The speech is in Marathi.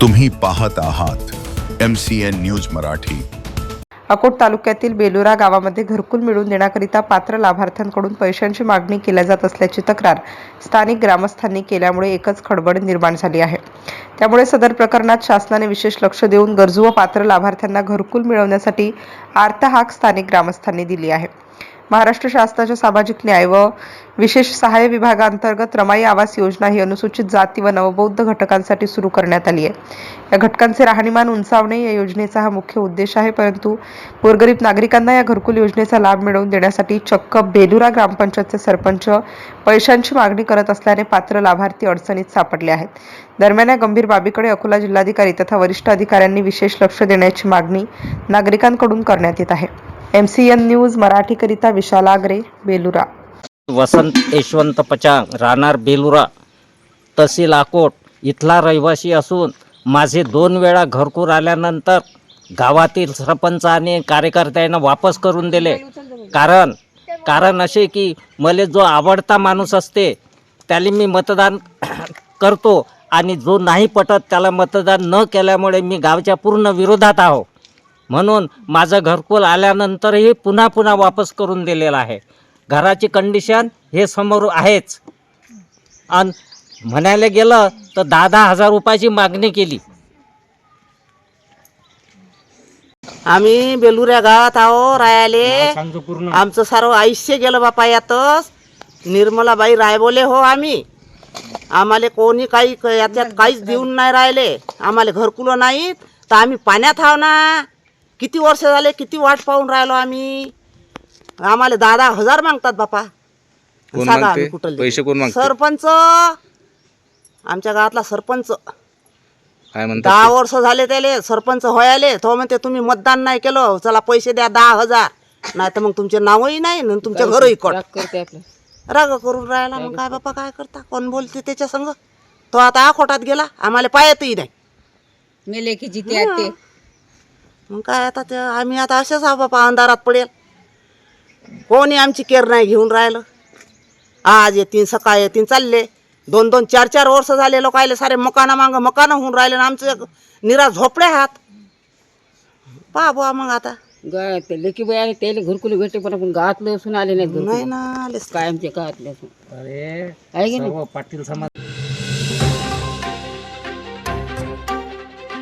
तुम्ही पाहत आहात MCN न्यूज मराठी। अकोट तालुक्यातील बेलुरा गावामध्ये घरकुल मिळवून देण्याकरिता पात्र लाभार्थ्यांकडून पैशांची मागणी केल्या जात असल्याची तक्रार स्थानिक ग्रामस्थांनी केल्यामुळे एकच खळबळ निर्माण झाली आहे। त्यामुळे सदर प्रकरणात शासनाने विशेष लक्ष देऊन गरजू व पात्र लाभार्थ्यांना घरकुल मिळवण्यासाठी आर्त हाक स्थानिक ग्रामस्थांनी दिली आहे। महाराष्ट्र शासनाच्या सामाजिक न्याय व विशेष सहाय्य विभागांतर्गत रमाई आवास योजना ही अनुसूचित जाती व नवबौद्ध घटकांसाठी सुरू करण्यात आली आहे। या घटकांचे राहणीमान उंचावणे या योजनेचा हा मुख्य उद्देश आहे, परंतु गोरगरीब नागरिकांना या घरकुल योजनेचा लाभ मिळवून देण्यासाठी चक्क बेलुरा ग्रामपंचायतचे सरपंच पैशांची मागणी करत असल्याने पात्र लाभार्थी अडचणीत सापडले आहेत। दरम्यान या गंभीर बाबीकडे अकोला जिल्हाधिकारी तथा वरिष्ठ अधिकाऱ्यांनी विशेष लक्ष देण्याची मागणी नागरिकांकडून करण्यात येत आहे। MCN न्यूज मराठीकरिता विशाल आगरे, बेलुरा। वसंत यशवंत पचांग, राहणार बेलुरा, तहसील अकोट इथला रहिवासी असून माझे 2 वेळा घरकुल आल्यानंतर गावातील सरपंच आणि कार्यकर्त्यांना वापस करून दिले। कारण असे की मला जो आवडता माणूस असते त्याला मी मतदान करतो आणि जो नाही पटत त्याला मतदान न केल्यामुळे मी गावच्या पूर्ण विरोधात आहो। म्हणून माझं घरकुल आल्यानंतरही पुन्हा वापस करून दिलेलं आहे। घराची कंडिशन हे समोर आहेच आणि म्हणायला गेलं तर 10,000 रुपयाची मागणी केली। आम्ही बेलुऱ्या गावात आहो रायाले। आमचं सर्व आयुष्य गेलं बापा यातच। निर्मलाबाई रायबोले हो आम्ही। आम्हाला कोणी काही याच्यात काहीच देऊन नाही राहिले। आम्हाला घरकुलं नाहीत तर आम्ही पाण्यात आहो ना। किती वर्ष झाले किती वाट पाहून राहिलो आम्ही। आम्हाला 10,000 मागतात बापा। सांगा आम्ही कुठले पैसे कोण मागते? सरपंच, आमच्या गावातला सरपंच। काय म्हणतात? 10 वर्ष झाले त्याले सरपंच व्हायले। तो म्हणते तुम्ही मतदान नाही केलं, चला पैसे द्या 10,000, नाही तर मग तुमचे नावही नाही आणि तुमच्या घरही कट। राग करून राहिला। मग काय बापा काय करता, कोण बोलते त्याच्या संग? तो आता अकोटात गेला, आम्हाला पाहतही नाही। मेले की जिते आते मग काय आता ते आम्ही आता असेच आहो बापा, अंधारात पडेल। कोणी आमची केअर नाही घेऊन राहिलं। आज येतील सकाळ येतील चालले। 2-2, 4-4 वर्ष झाले लोकायले सारे मकाना मांग मकानं होऊन राहिले ना आमचे निरा झोपडे आहात। पहा बुवा मग आता ते लेकी बाई आहे त्याला घरकुल भेटते, पण आपण गावातले असून आले नाहीत घरकुल। नाही ना आलेच कायमचे गावातले असून अरे आहे की नाही? पाटील समाज